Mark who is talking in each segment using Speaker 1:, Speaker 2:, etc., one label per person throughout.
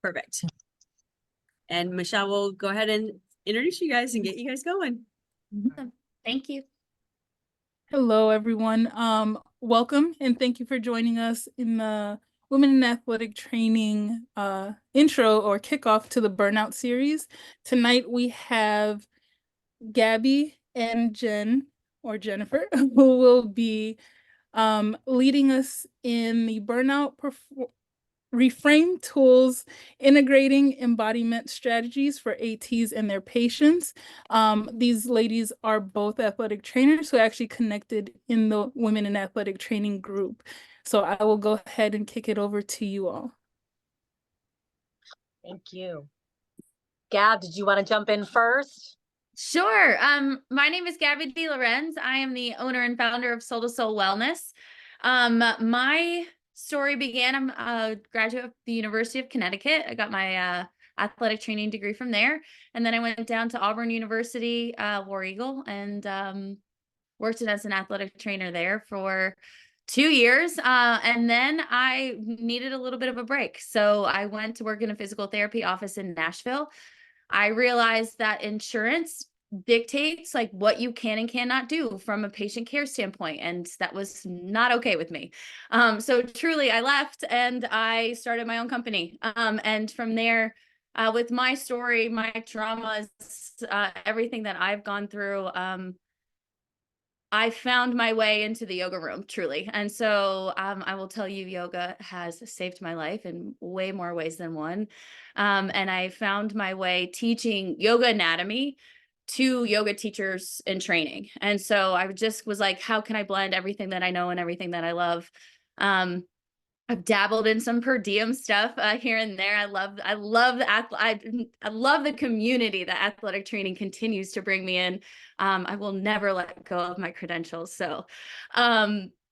Speaker 1: Perfect. And Michelle will go ahead and introduce you guys and get you guys going.
Speaker 2: Thank you.
Speaker 3: Hello, everyone. Welcome and thank you for joining us in the Women in Athletic Training intro or kickoff to the Burnout series. Tonight we have Gabby and Jen, or Jennifer, who will be leading us in the Burnout Reframe tools, integrating embodiment strategies for ATs and their patients. These ladies are both athletic trainers who actually connected in the Women in Athletic Training group. So I will go ahead and kick it over to you all.
Speaker 4: Thank you. Gab, did you want to jump in first?
Speaker 2: Sure. My name is Gabby D. Lorenz. I am the owner and founder of Soul to Soul Wellness. My story began, I'm a graduate of the University of Connecticut. I got my athletic training degree from there. And then I went down to Auburn University, War Eagle, and worked as an athletic trainer there for 2 years. And then I needed a little bit of a break. So I went to work in a physical therapy office in Nashville. I realized that insurance dictates like what you can and cannot do from a patient care standpoint. And that was not okay with me. So truly I left and I started my own company. And from there, with my story, my traumas, everything that I've gone through, I found my way into the yoga room, truly. And so I will tell you, yoga has saved my life in way more ways than one. And I found my way teaching yoga anatomy to yoga teachers in training. And so I just was like, how can I blend everything that I know and everything that I love? I've dabbled in some per diem stuff here and there. I love the community that athletic training continues to bring me in. I will never let go of my credentials. So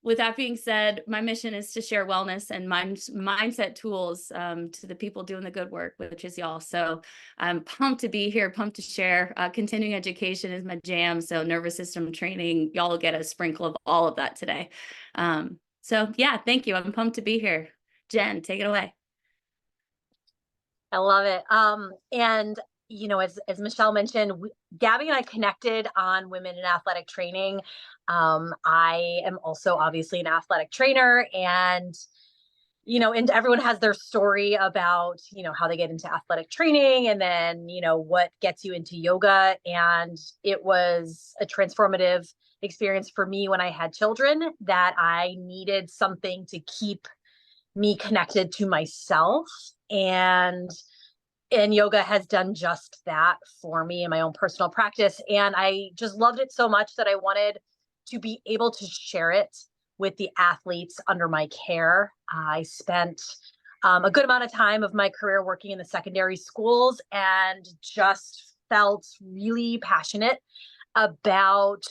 Speaker 2: with that being said, my mission is to share wellness and mindset tools to the people doing the good work, which is y'all. So I'm pumped to be here, pumped to share. Continuing education is my jam. So nervous system training, y'all will get a sprinkle of all of that today. So yeah, thank you. I'm pumped to be here. Jen, take it away.
Speaker 4: I love it. And you know, as Michelle mentioned, Gabby and I connected on Women in Athletic Training. I am also obviously an athletic trainer, and you know, and everyone has their story about, you know, how they get into athletic training and then, you know, what gets you into yoga. And it was a transformative experience for me when I had children, that I needed something to keep me connected to myself. And yoga has done just that for me in my own personal practice. And I just loved it so much that I wanted to be able to share it with the athletes under my care. I spent a good amount of time of my career working in the secondary schools and just felt really passionate about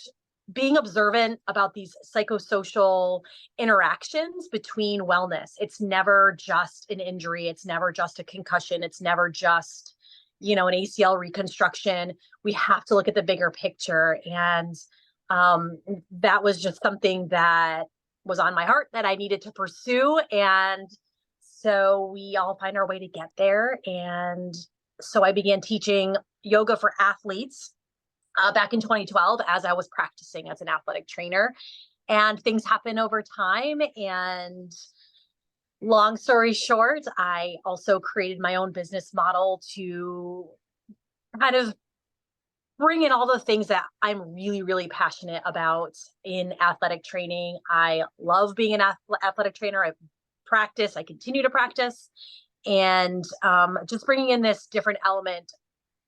Speaker 4: being observant about these psychosocial interactions between wellness. It's never just an injury. It's never just a concussion. It's never just, you know, an ACL reconstruction. We have to look at the bigger picture. And that was just something that was on my heart that I needed to pursue. And so we all find our way to get there. And so I began teaching yoga for athletes back in 2012 as I was practicing as an athletic trainer. And things happen over time. And long story short, I also created my own business model to kind of bring in all the things that I'm really, really passionate about in athletic training. I love being an athletic trainer. I practice, I continue to practice, and just bringing in this different element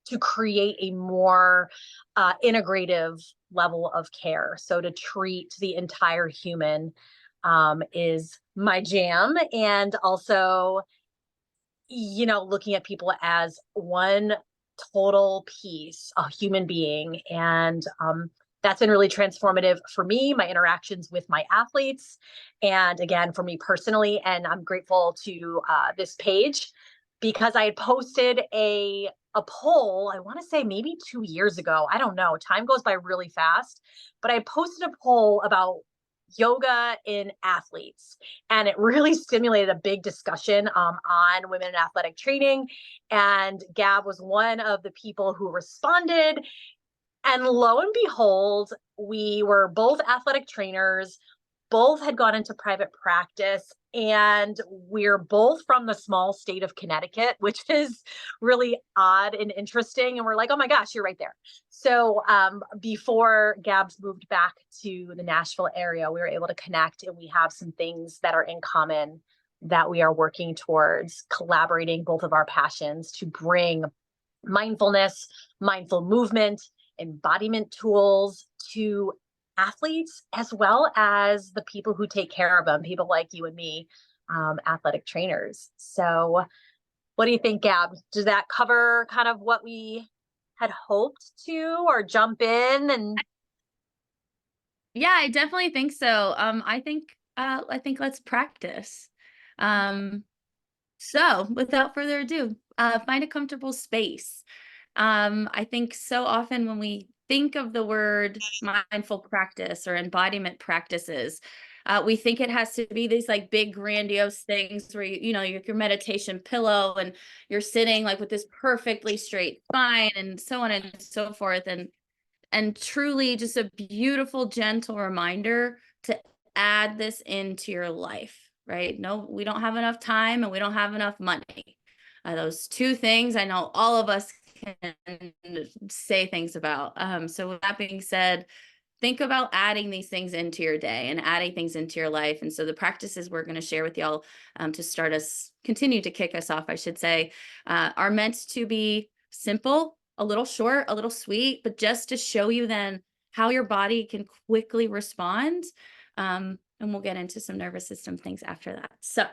Speaker 4: to create a more integrative level of care. So to treat the entire human is my jam. And also, you know, looking at people as one total piece, a human being. And that's been really transformative for me, my interactions with my athletes, and again, for me personally. And I'm grateful to this page because I had posted a poll, I want to say maybe 2 years ago. I don't know. Time goes by really fast. But I posted a poll about yoga in athletes. And it really stimulated a big discussion on women in athletic training. And Gab was one of the people who responded. And lo and behold, we were both athletic trainers, both had gone into private practice, and we're both from the small state of Connecticut, which is really odd and interesting. And we're like, oh my gosh, you're right there. So before Gabs moved back to the Nashville area, we were able to connect, and we have some things that are in common that we are working towards, collaborating both of our passions to bring mindfulness, mindful movement, embodiment tools to athletes, as well as the people who take care of them, people like you and me, athletic trainers. So what do you think, Gab? Does that cover kind of what we had hoped to, or jump in? And
Speaker 2: Yeah, I definitely think so. I think let's practice. So without further ado, find a comfortable space. I think so often when we think of the word mindful practice or embodiment practices, we think it has to be these like big grandiose things where your meditation pillow and you're sitting like with this perfectly straight spine and so on and so forth. And truly just a beautiful, gentle reminder to add this into your life, right? No, we don't have enough time and we don't have enough money. Those two things I know all of us can say things about. So with that being said, think about adding these things into your day and adding things into your life. And so the practices we're going to share with y'all to start us, continue to kick us off, I should say, are meant to be simple, a little short, a little sweet, but just to show you then how your body can quickly respond. And we'll get into some nervous system things after that. So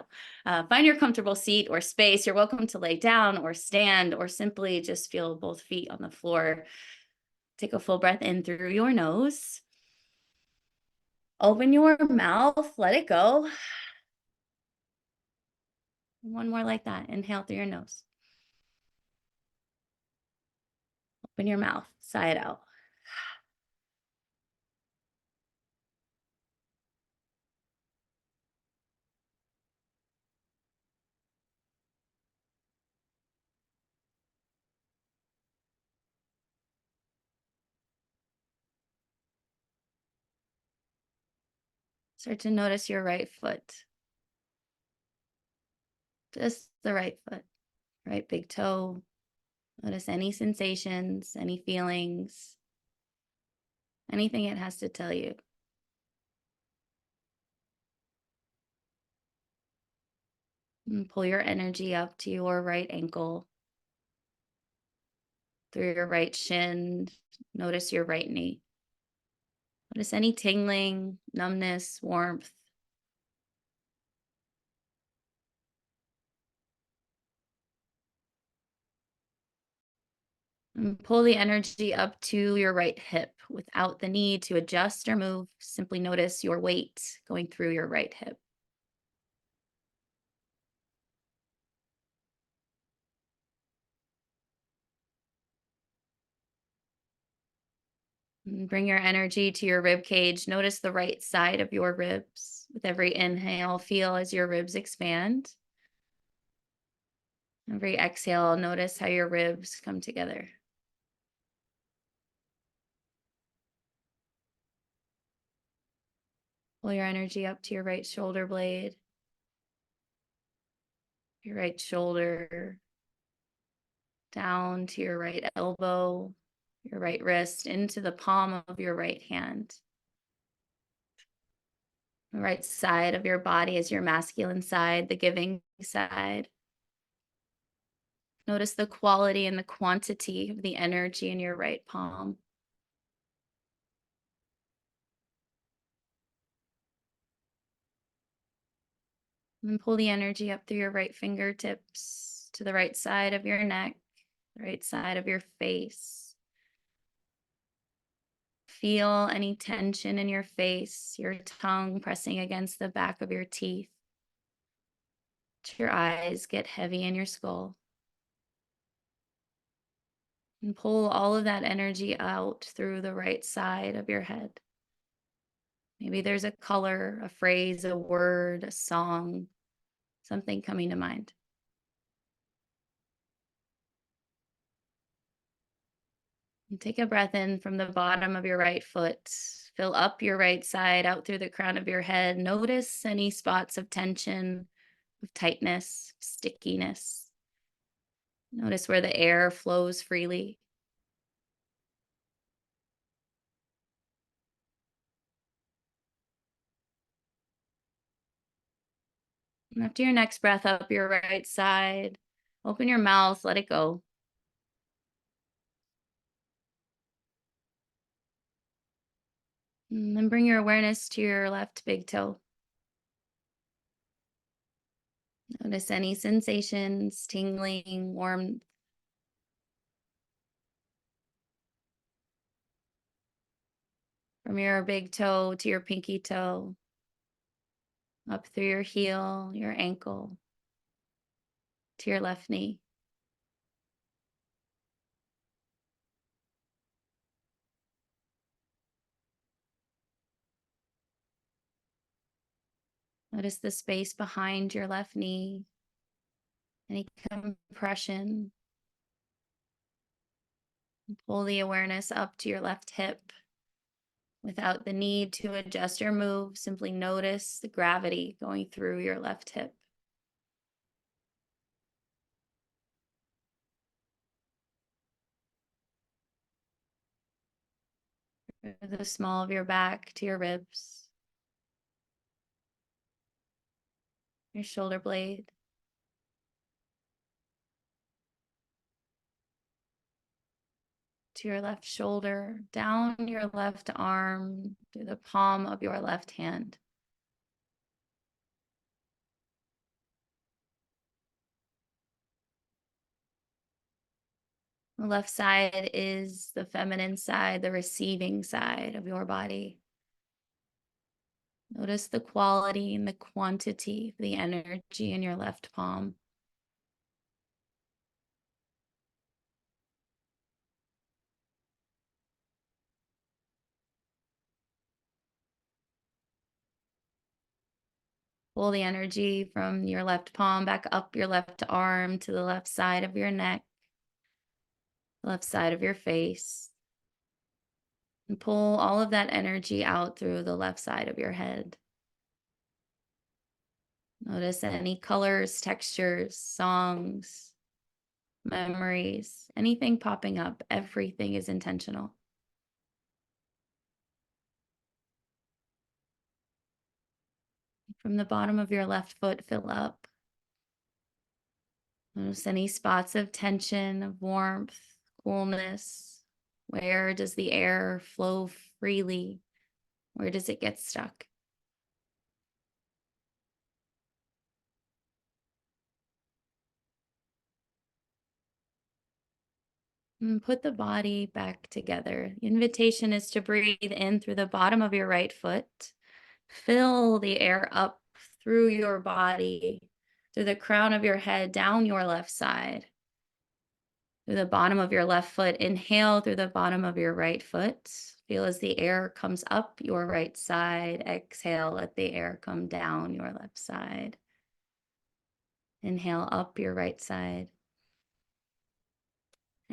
Speaker 2: find your comfortable seat or space. You're welcome to lay down or stand or simply just feel both feet on the floor. Take a full breath in through your nose. Open your mouth, let it go. One more like that. Inhale through your nose. Open your mouth, sigh it out. Start to notice your right foot. Just the right foot, right big toe. Notice any sensations, any feelings, anything it has to tell you. And pull your energy up to your right ankle, through your right shin. Notice your right knee. Notice any tingling, numbness, warmth. And pull the energy up to your right hip without the need to adjust or move. Simply notice your weight going through your right hip. And bring your energy to your rib cage. Notice the right side of your ribs. With every inhale, feel as your ribs expand. Every exhale, notice how your ribs come together. Pull your energy up to your right shoulder blade, your right shoulder, down to your right elbow, your right wrist, into the palm of your right hand. The right side of your body is your masculine side, the giving side. Notice the quality and the quantity of the energy in your right palm. And pull the energy up through your right fingertips to the right side of your neck, the right side of your face. Feel any tension in your face, your tongue pressing against the back of your teeth. Let your eyes get heavy in your skull. And pull all of that energy out through the right side of your head. Maybe there's a color, a phrase, a word, a song, something coming to mind. And take a breath in from the bottom of your right foot. Fill up your right side out through the crown of your head. Notice any spots of tension, of tightness, stickiness. Notice where the air flows freely. And after your next breath up your right side, open your mouth, let it go. And then bring your awareness to your left big toe. Notice any sensations, tingling, warmth. From your big toe to your pinky toe, up through your heel, your ankle, to your left knee. Notice the space behind your left knee, any compression. Pull the awareness up to your left hip without the need to adjust or move. Simply notice the gravity going through your left hip. Through the small of your back to your ribs, your shoulder blade, to your left shoulder, down your left arm, to the palm of your left hand. The left side is the feminine side, the receiving side of your body. Notice the quality and the quantity of the energy in your left palm. Pull the energy from your left palm back up your left arm to the left side of your neck, left side of your face. And pull all of that energy out through the left side of your head. Notice any colors, textures, songs, memories, anything popping up. Everything is intentional. From the bottom of your left foot, fill up. Notice any spots of tension, of warmth, coolness. Where does the air flow freely? Where does it get stuck? And put the body back together. The invitation is to breathe in through the bottom of your right foot. Fill the air up through your body, through the crown of your head, down your left side. Through the bottom of your left foot, inhale through the bottom of your right foot. Feel as the air comes up your right side. Exhale, let the air come down your left side. Inhale up your right side.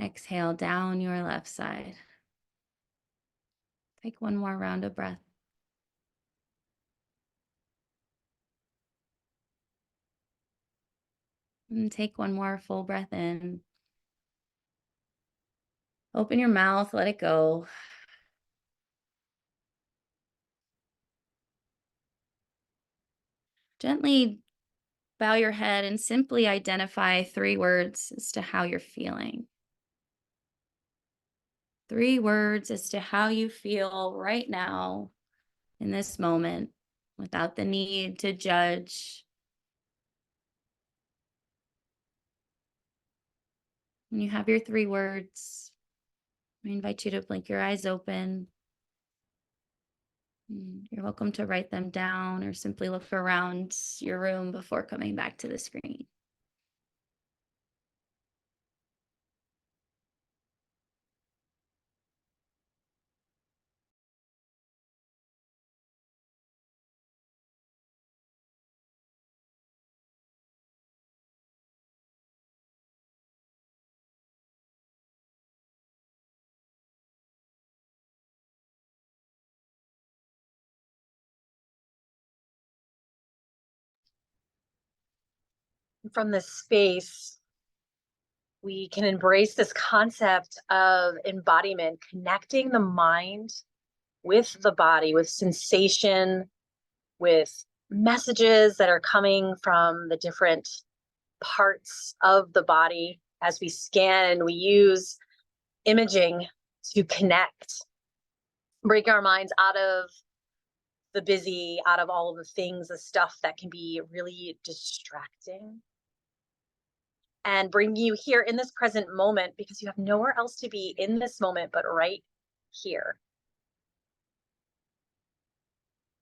Speaker 2: Exhale down your left side. Take one more round of breath. And take one more full breath in. Open your mouth, let it go. Gently bow your head and simply identify 3 words as to how you're feeling. 3 words as to how you feel right now in this moment without the need to judge. When you have your 3 words, I invite you to blink your eyes open. You're welcome to write them down or simply look around your room before coming back to the screen.
Speaker 4: from this space, we can embrace this concept of embodiment, connecting the mind with the body, with sensation, with messages that are coming from the different parts of the body. As we scan, we use imaging to connect, break our minds out of the busy, out of all of the things, the stuff that can be really distracting, and bring you here in this present moment, because you have nowhere else to be in this moment but right here.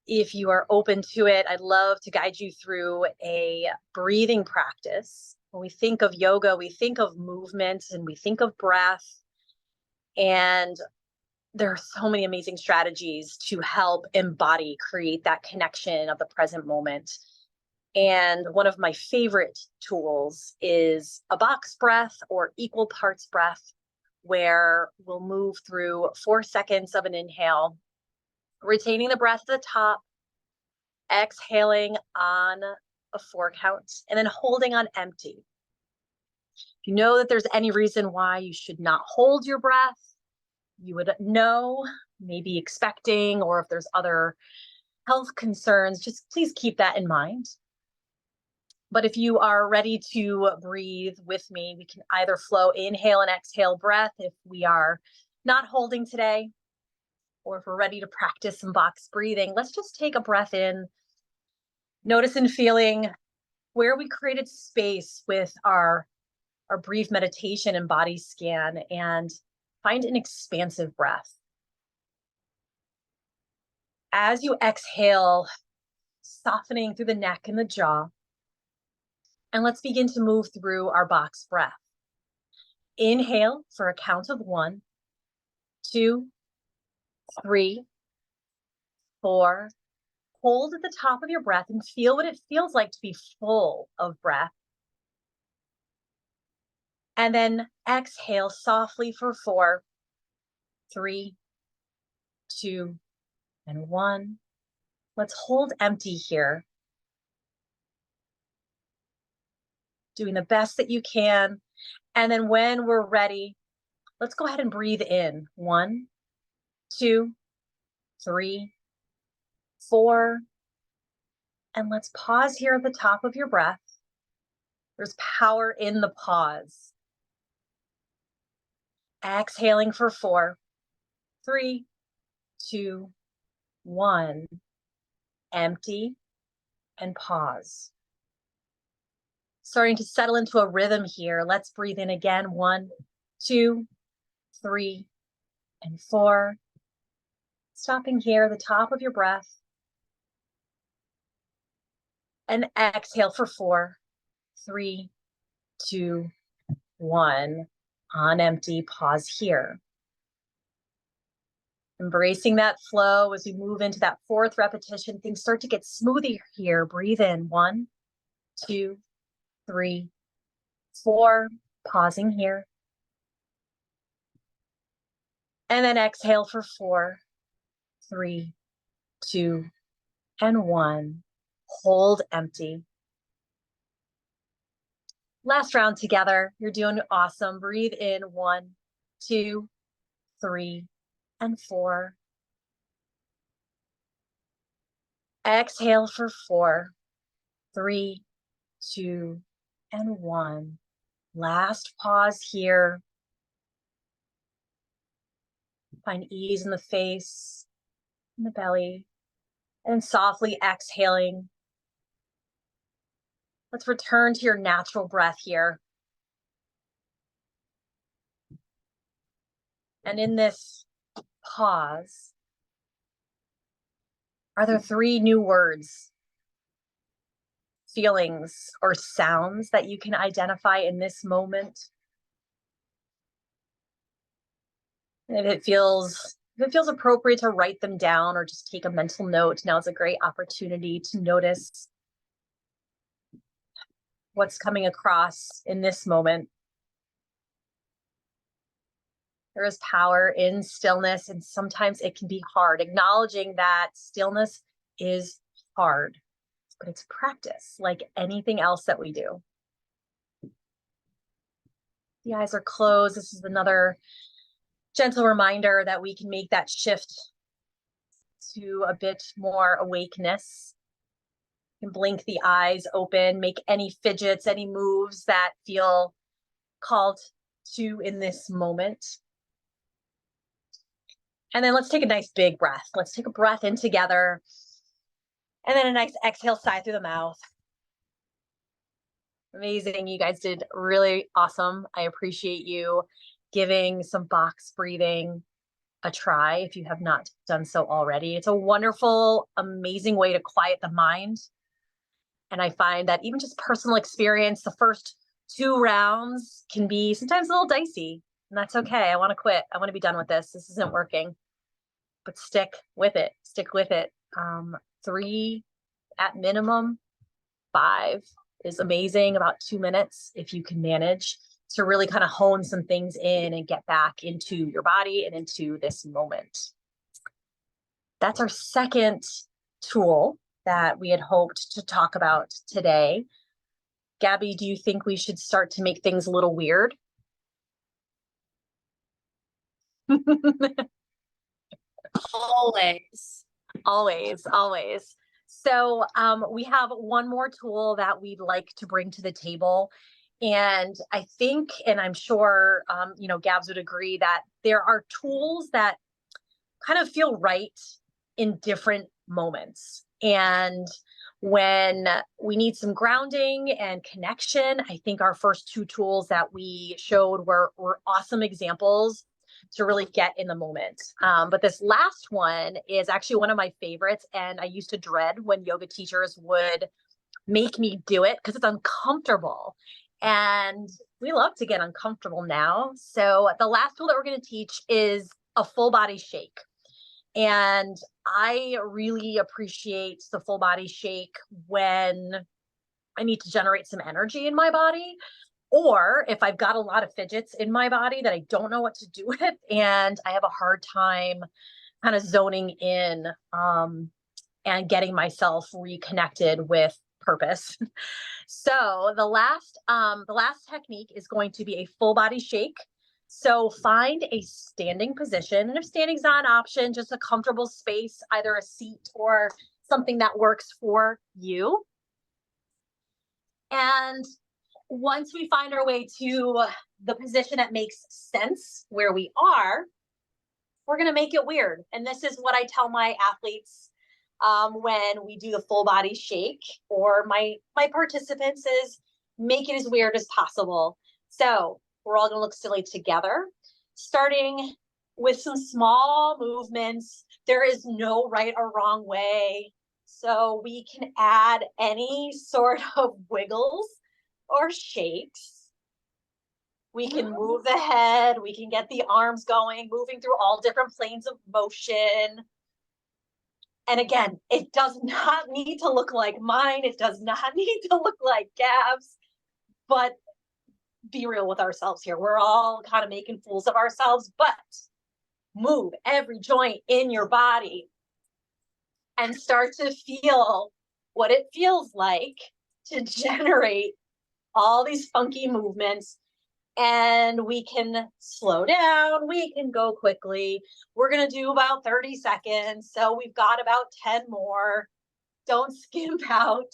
Speaker 4: If you are open to it, I'd love to guide you through a breathing practice. When we think of yoga, we think of movement and we think of breath. And there are so many amazing strategies to help embody, create that connection of the present moment. And one of my favorite tools is a box breath or equal parts breath, where we'll move through 4 seconds of an inhale, retaining the breath at the top, exhaling on a 4 count, and then holding on empty. If you know that there's any reason why you should not hold your breath, you would know, maybe expecting, or if there's other health concerns, just please keep that in mind. But if you are ready to breathe with me, we can either flow inhale and exhale breath if we are not holding today, or if we're ready to practice some box breathing. Let's just take a breath in, notice and feeling where we created space with our brief meditation and body scan, and find an expansive breath. As you exhale, softening through the neck and the jaw, and let's begin to move through our box breath. Inhale for a count of 1, 2, 3, 4. Hold at the top of your breath and feel what it feels like to be full of breath. And then exhale softly for 4, 3, 2, and 1. Let's hold empty here. Doing the best that you can. And then when we're ready, let's go ahead and breathe in. 1, 2, 3, 4. And let's pause here at the top of your breath. There's power in the pause. Exhaling for 4, 3, 2, 1. Empty and pause. Starting to settle into a rhythm here. Let's breathe in again. 1, 2, 3, and 4. Stopping here at the top of your breath. And exhale for 4, 3, 2, 1. On empty, pause here. Embracing that flow as we move into that 4th repetition. Things start to get smoother here. Breathe in. 1, 2, 3, 4. Pausing here. And then exhale for 4, 3, 2, and 1. Hold empty. Last round together. You're doing awesome. Breathe in. 1, 2, 3, and 4. Exhale for 4, 3, 2, and 1. Last pause here. Find ease in the face, in the belly, and softly exhaling. Let's return to your natural breath here. And in this pause, are there 3 new words, feelings, or sounds that you can identify in this moment? And if it feels appropriate to write them down or just take a mental note, now is a great opportunity to notice what's coming across in this moment. There is power in stillness, and sometimes it can be hard. Acknowledging that stillness is hard, but it's practice like anything else that we do. The eyes are closed. This is another gentle reminder that we can make that shift to a bit more awakeness. You can blink the eyes open, make any fidgets, any moves that feel called to in this moment. And then let's take a nice big breath. Let's take a breath in together. And then a nice exhale, sigh through the mouth. Amazing. You guys did really awesome. I appreciate you giving some box breathing a try if you have not done so already. It's a wonderful, amazing way to quiet the mind. And I find that even just personal experience, the first 2 rounds can be sometimes a little dicey, and that's okay. I want to quit. I want to be done with this. This isn't working, but stick with it. Stick with it. 3 at minimum, 5 is amazing. About 2 minutes if you can manage to really kind of hone some things in and get back into your body and into this moment. That's our second tool that we had hoped to talk about today. Gabby, do you think we should start to make things a little weird?
Speaker 2: Always.
Speaker 4: Always. So we have one more tool that we'd like to bring to the table. And I think, and I'm sure, Gabs would agree that there are tools that kind of feel right in different moments. And when we need some grounding and connection, I think our first 2 tools that we showed were awesome examples to really get in the moment. But this last one is actually one of my favorites. And I used to dread when yoga teachers would make me do it because it's uncomfortable. And we love to get uncomfortable now. So the last tool that we're going to teach is a full body shake. And I really appreciate the full body shake when I need to generate some energy in my body, or if I've got a lot of fidgets in my body that I don't know what to do with, and I have a hard time kind of zoning in and getting myself reconnected with purpose. So the last technique is going to be a full body shake. So find a standing position, and if standing's not an option, just a comfortable space, either a seat or something that works for you. And once we find our way to the position that makes sense where we are, we're going to make it weird. And this is what I tell my athletes when we do the full body shake, or my participants, is make it as weird as possible. So we're all going to look silly together, starting with some small movements. There is no right or wrong way. So we can add any sort of wiggles or shakes. We can move the head. We can get the arms going, moving through all different planes of motion. And again, it does not need to look like mine. It does not need to look like Gab's, but be real with ourselves here. We're all kind of making fools of ourselves, but move every joint in your body and start to feel what it feels like to generate all these funky movements. And we can slow down, we can go quickly. We're going to do about 30 seconds. So we've got about 10 more. Don't skimp out.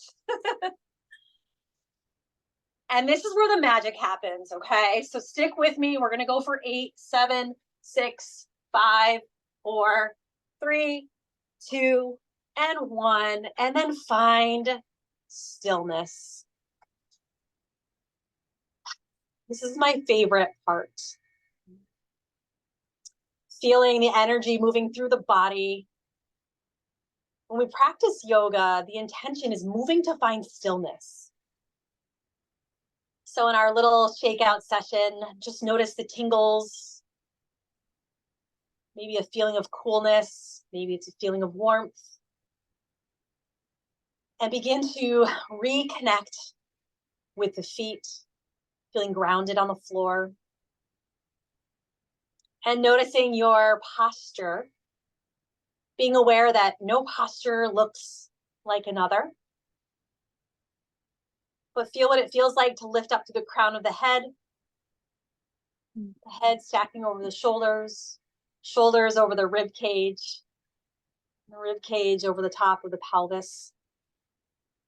Speaker 4: And this is where the magic happens, okay? So stick with me. We're going to go for 8, 7, 6, 5, 4, 3, 2, and 1. And then find stillness. This is my favorite part. Feeling the energy moving through the body. When we practice yoga, the intention is moving to find stillness. So in our little shakeout session, just notice the tingles, maybe a feeling of coolness, maybe it's a feeling of warmth, and begin to reconnect with the feet, feeling grounded on the floor, and noticing your posture, being aware that no posture looks like another. But feel what it feels like to lift up to the crown of the head, The head stacking over the shoulders, shoulders over the rib cage over the top of the pelvis.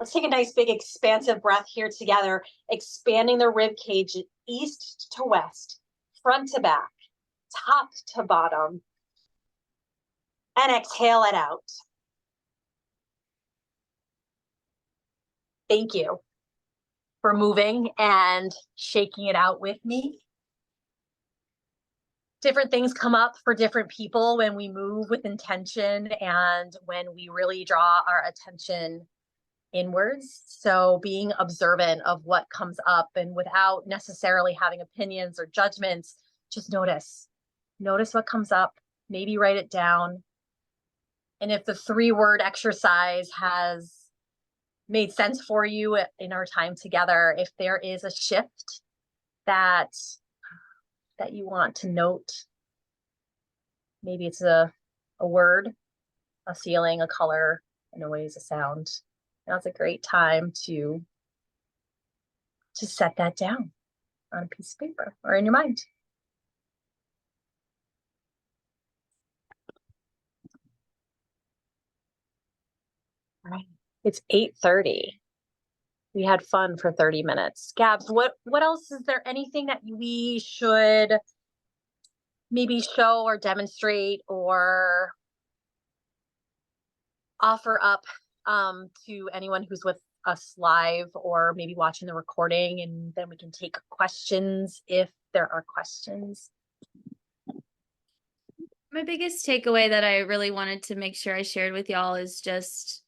Speaker 4: Let's take a nice big expansive breath here together, expanding the rib cage east to west, front to back, top to bottom, and exhale it out. Thank you for moving and shaking it out with me. Different things come up for different people when we move with intention and when we really draw our attention inwards. So being observant of what comes up and without necessarily having opinions or judgments, just notice what comes up, maybe write it down. And if the 3-word exercise has made sense for you in our time together, if there is a shift that you want to note, maybe it's a word, a feeling, a color, a noise, a sound. Now it's a great time to set that down on a piece of paper or in your mind. All right, it's 8:30. We had fun for 30 minutes. Gabs, what else? Is there anything that we should maybe show or demonstrate or offer up to anyone who's with us live or maybe watching the recording, and then we can take questions if there are questions?
Speaker 2: My biggest takeaway that I really wanted to make sure I shared with y'all is just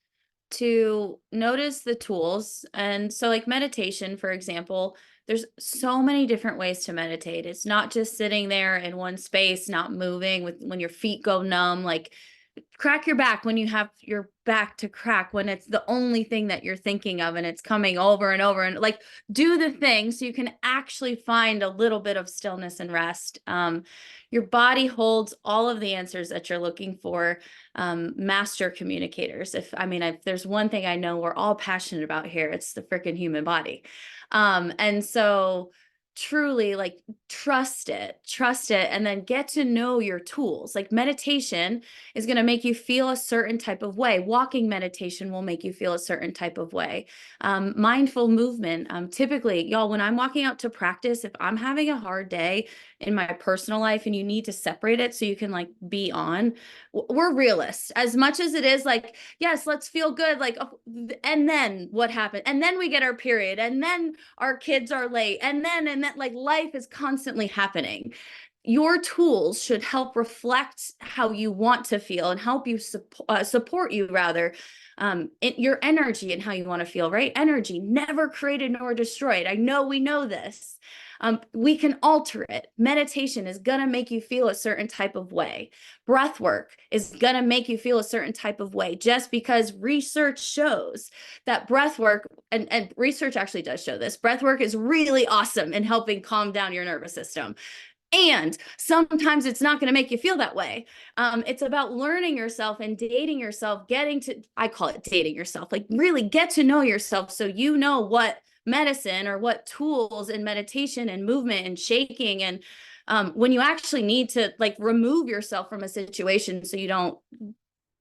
Speaker 2: to notice the tools. And so like meditation, for example, there's so many different ways to meditate. It's not just sitting there in one space, not moving when your feet go numb, like crack your back when you have your back to crack, when it's the only thing that you're thinking of and it's coming over and over, and like do the thing so you can actually find a little bit of stillness and rest. Your body holds all of the answers that you're looking for. Master communicators. If there's one thing I know we're all passionate about here, it's the freaking human body. And so truly like trust it, and then get to know your tools. Like meditation is going to make you feel a certain type of way. Walking meditation will make you feel a certain type of way. Mindful movement. Typically, y'all, when I'm walking out to practice, if I'm having a hard day in my personal life and you need to separate it so you can like be on, we're realists. As much as it is like, yes, let's feel good. Like, oh, and then what happened? And then we get our period, and then our kids are late, and then like life is constantly happening. Your tools should help reflect how you want to feel and help you support you rather, your energy and how you want to feel, right? Energy never created nor destroyed. I know we know this. We can alter it. Meditation is going to make you feel a certain type of way. Breath work is going to make you feel a certain type of way, just because research shows that breath work, and research actually does show this, breath work is really awesome in helping calm down your nervous system. And sometimes it's not going to make you feel that way. It's about learning yourself and dating yourself, I call it dating yourself, like really get to know yourself so you know what medicine or what tools in meditation and movement and shaking and when you actually need to like remove yourself from a situation so you don't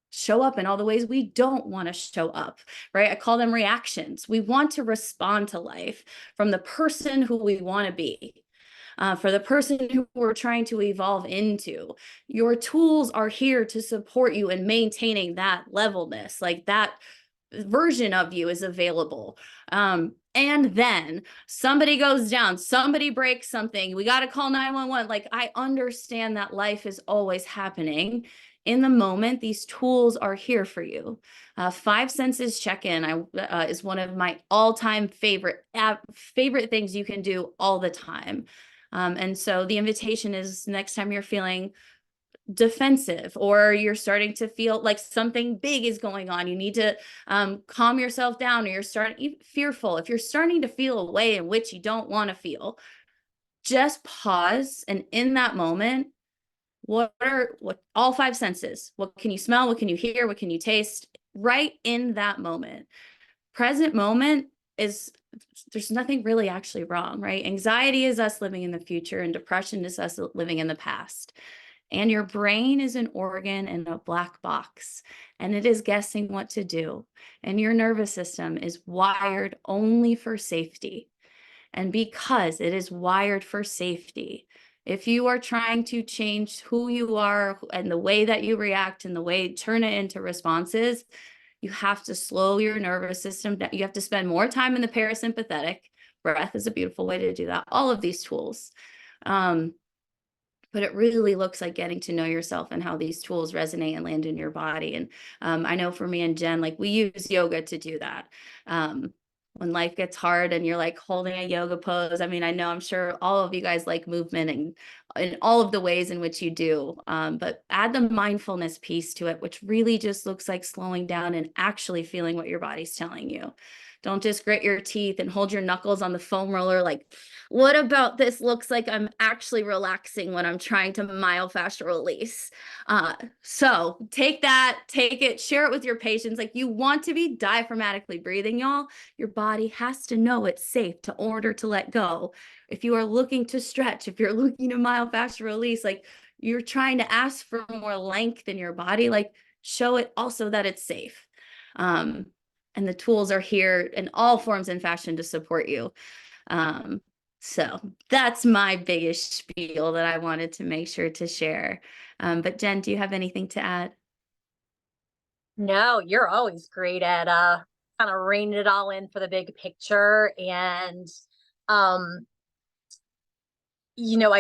Speaker 2: show up in all the ways we don't want to show up, right? I call them reactions. We want to respond to life from the person who we want to be. For the person who we're trying to evolve into. Your tools are here to support you in maintaining that levelness, like that version of you is available. And then somebody goes down, somebody breaks something, we got to call 911. Like, I understand that life is always happening. In the moment, these tools are here for you. 5 senses check-in is one of my all-time favorite things you can do all the time. And so the invitation is next time you're feeling defensive or you're starting to feel like something big is going on, you need to calm yourself down, or you're starting fearful. If you're starting to feel a way in which you don't want to feel, just pause. And in that moment, what all 5 senses, what can you smell? What can you hear? What can you taste? Right in that moment. Present moment is there's nothing really actually wrong, right? Anxiety is us living in the future, and depression is us living in the past. And your brain is an organ in a black box, and it is guessing what to do. And your nervous system is wired only for safety. And because it is wired for safety, if you are trying to change who you are and the way that you react and the way turn it into responses, you have to slow your nervous system down. You have to spend more time in the parasympathetic. Breath is a beautiful way to do that. All of these tools. But it really looks like getting to know yourself and how these tools resonate and land in your body. And I know for me and Jen, like we use yoga to do that. When life gets hard and you're like holding a yoga pose. I mean, I know I'm sure all of you guys like movement and in all of the ways in which you do, but add the mindfulness piece to it, which really just looks like slowing down and actually feeling what your body's telling you. Don't just grit your teeth and hold your knuckles on the foam roller. Like, what about this looks like I'm actually relaxing when I'm trying to myofascial release? So take that, take it, share it with your patients. Like you want to be diaphragmatically breathing, y'all. Your body has to know it's safe to order to let go. If you are looking to stretch, if you're looking to myofascial release, like you're trying to ask for more length in your body, like show it also that it's safe. And the tools are here in all forms and fashion to support you. So that's my biggest spiel that I wanted to make sure to share. But Jen, do you have anything to add?
Speaker 4: No, you're always great at kind of reining it all in for the big picture. And I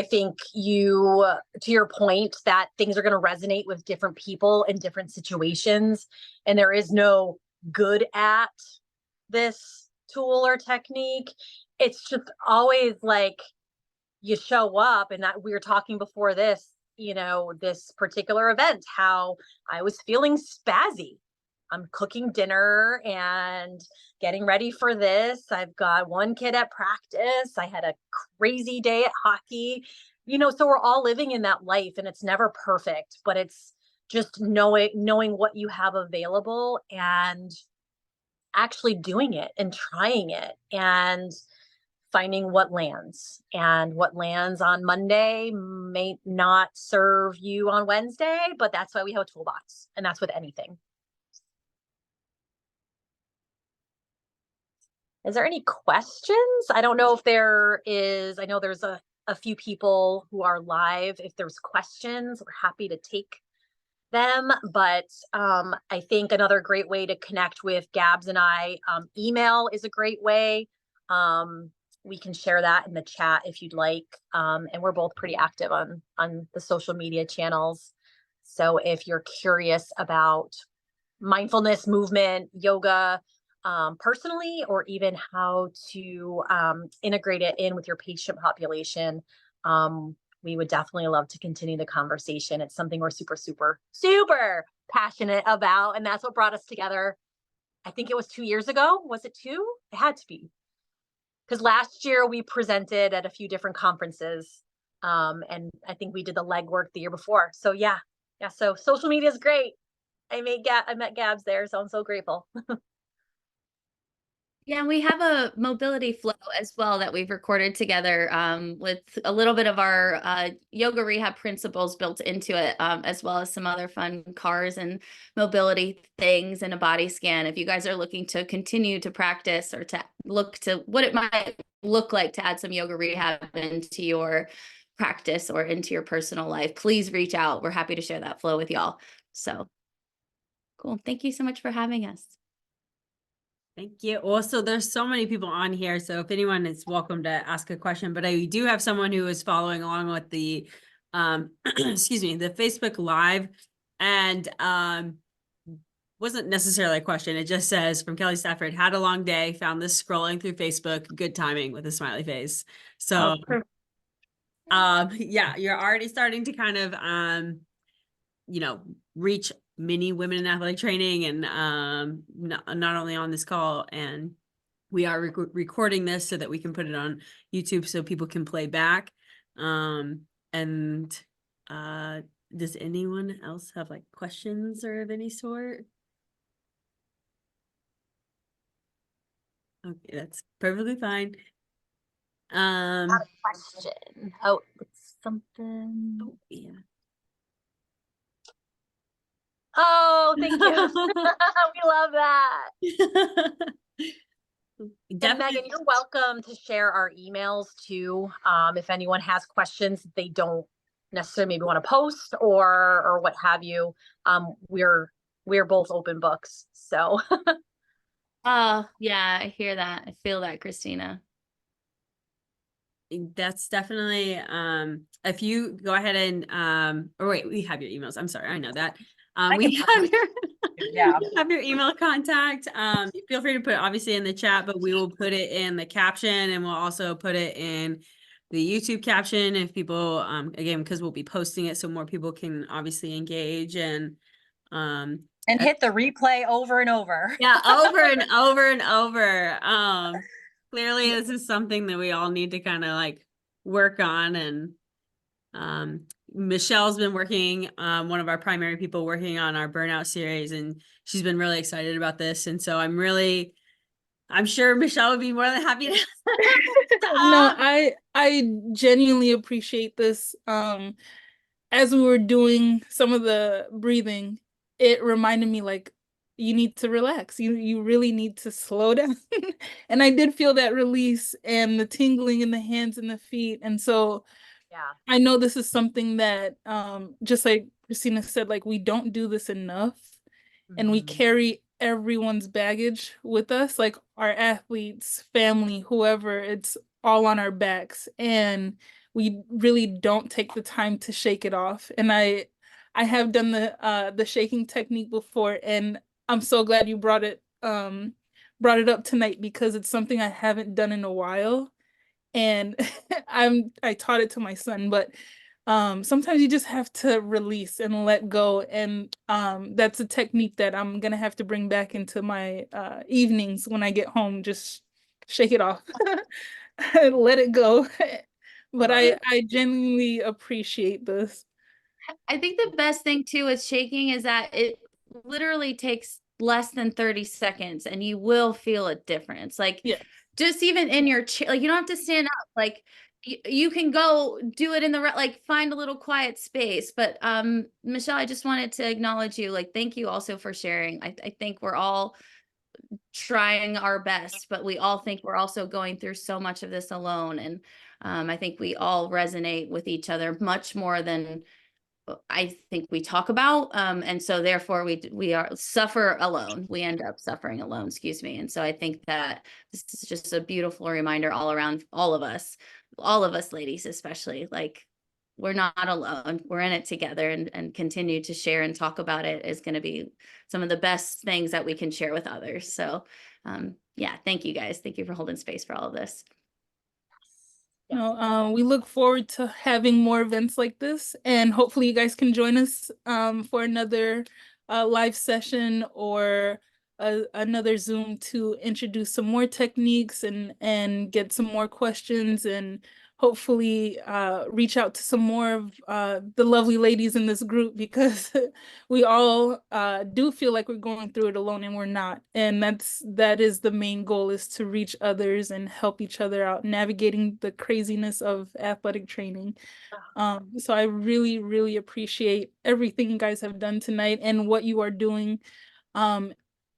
Speaker 4: think to your point that things are going to resonate with different people in different situations, and there is no good at this tool or technique. It's just always like you show up, and that we were talking before this, this particular event, how I was feeling spazzy. I'm cooking dinner and getting ready for this. I've got one kid at practice. I had a crazy day at hockey. So we're all living in that life, and it's never perfect, but it's just knowing what you have available and actually doing it and trying it and finding what lands. And what lands on Monday may not serve you on Wednesday, but that's why we have a toolbox, and that's with anything. Is there any questions? I don't know if there is. I know there's a few people who are live. If there's questions, we're happy to take them. But I think another great way to connect with Gabs and I, email is a great way. We can share that in the chat if you'd like. And we're both pretty active on the social media channels. So if you're curious about mindfulness, movement, yoga, personally, or even how to integrate it in with your patient population, we would definitely love to continue the conversation. It's something we're super, super, super passionate about. And that's what brought us together. I think it was 2 years ago. Was it 2? It had to be. Because last year we presented at a few different conferences. And I think we did the legwork the year before. So yeah. So social media is great. I met Gabs there, so I'm so grateful.
Speaker 2: Yeah, we have a mobility flow as well that we've recorded together with a little bit of our yoga rehab principles built into it, as well as some other fun cars and mobility things and a body scan. If you guys are looking to continue to practice or to look to what it might look like to add some yoga rehab into your practice or into your personal life, please reach out. We're happy to share that flow with y'all. So cool. Thank you so much for having us.
Speaker 1: Thank you. Also, there's so many people on here, so if anyone is welcome to ask a question, but I do have someone who is following along with the, excuse me, the Facebook Live, and wasn't necessarily a question. It just says from Kelly Stafford, had a long day, found this scrolling through Facebook, good timing with a smiley face. So, yeah, you're already starting to kind of, reach many women in athletic training, and not only on this call, and we are recording this so that we can put it on YouTube so people can play back. And does anyone else have like questions or of any sort? Okay, that's perfectly fine.
Speaker 4: Got a question. Oh, it's something.
Speaker 1: Yeah.
Speaker 4: Oh, thank you. We love that. And
Speaker 1: Definitely.
Speaker 4: Megan, you're welcome to share our emails too. If anyone has questions that they don't necessarily maybe want to post or what have you. We're both open books. So
Speaker 2: Oh, yeah, I hear that. I feel that, Christina.
Speaker 1: That's definitely if you go ahead and or wait, we have your emails. I'm sorry, I know that. We have your
Speaker 4: yeah.
Speaker 1: we have your email contact. Feel free to put it obviously in the chat, but we will put it in the caption and we'll also put it in the YouTube caption if people again, because we'll be posting it so more people can obviously engage and
Speaker 4: hit the replay over and over.
Speaker 1: yeah, over and over and over. Clearly this is something that we all need to kind of like work on. And Michelle's been working, one of our primary people working on our Burnout series, and she's been really excited about this. And so I'm sure Michelle would be more than happy to
Speaker 3: No, I genuinely appreciate this. As we were doing some of the breathing, it reminded me like you need to relax. You really need to slow down. And I did feel that release and the tingling in the hands and the feet. And so
Speaker 4: Yeah.
Speaker 3: I know this is something that just like Christina said, like we don't do this enough. And we carry everyone's baggage with us, like our athletes, family, whoever, it's all on our backs. And we really don't take the time to shake it off. And I have done the shaking technique before, and I'm so glad you brought it up tonight because it's something I haven't done in a while. And I taught it to my son, but sometimes you just have to release and let go. And that's a technique that I'm gonna have to bring back into my evenings when I get home. Just shake it off. Let it go. But I genuinely appreciate this.
Speaker 2: I think the best thing too with shaking is that it literally takes less than 30 seconds and you will feel a difference. Like
Speaker 3: Yeah.
Speaker 2: just even in your chair, like you don't have to stand up. Like you can go do it in the like find a little quiet space. But Michelle, I just wanted to acknowledge you. Like thank you also for sharing. I think we're all trying our best, but we all think we're also going through so much of this alone. And I think we all resonate with each other much more than I think we talk about. And so therefore we are suffer alone. We end up suffering alone, excuse me. And so I think that this is just a beautiful reminder all around all of us ladies, especially, like we're not alone. We're in it together, and continue to share and talk about it is going to be some of the best things that we can share with others. So yeah, thank you guys. Thank you for holding space for all of this.
Speaker 3: No, we look forward to having more events like this, and hopefully you guys can join us for another live session or another Zoom to introduce some more techniques and get some more questions, and hopefully reach out to some more of the lovely ladies in this group, because we all do feel like we're going through it alone, and we're not. And that is the main goal, is to reach others and help each other out navigating the craziness of athletic training. So I really, really appreciate everything you guys have done tonight and what you are doing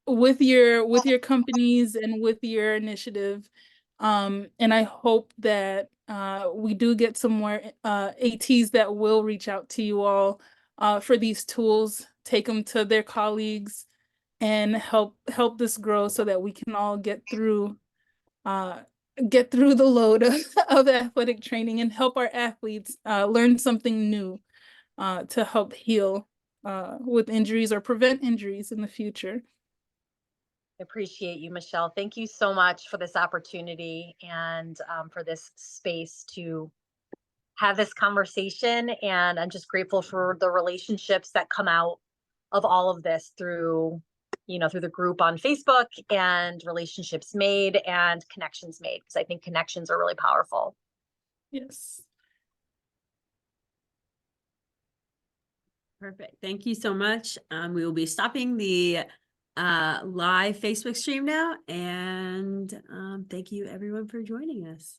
Speaker 3: with your companies and with your initiative. And I hope that we do get some more ATs that will reach out to you all for these tools, take them to their colleagues, and help this grow so that we can all get through the load of athletic training and help our athletes learn something new to help heal with injuries or prevent injuries in the future.
Speaker 4: Appreciate you, Michelle. Thank you so much for this opportunity and for this space to have this conversation. And I'm just grateful for the relationships that come out of all of this through the group on Facebook, and relationships made and connections made, because I think connections are really powerful.
Speaker 3: Yes.
Speaker 1: Perfect. Thank you so much. We will be stopping the live Facebook stream now. And thank you everyone for joining us.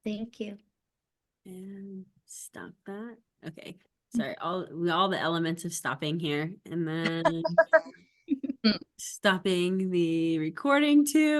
Speaker 2: Thank you.
Speaker 1: And stop that. Okay. Sorry, all the elements of stopping here. And then stopping the recording too.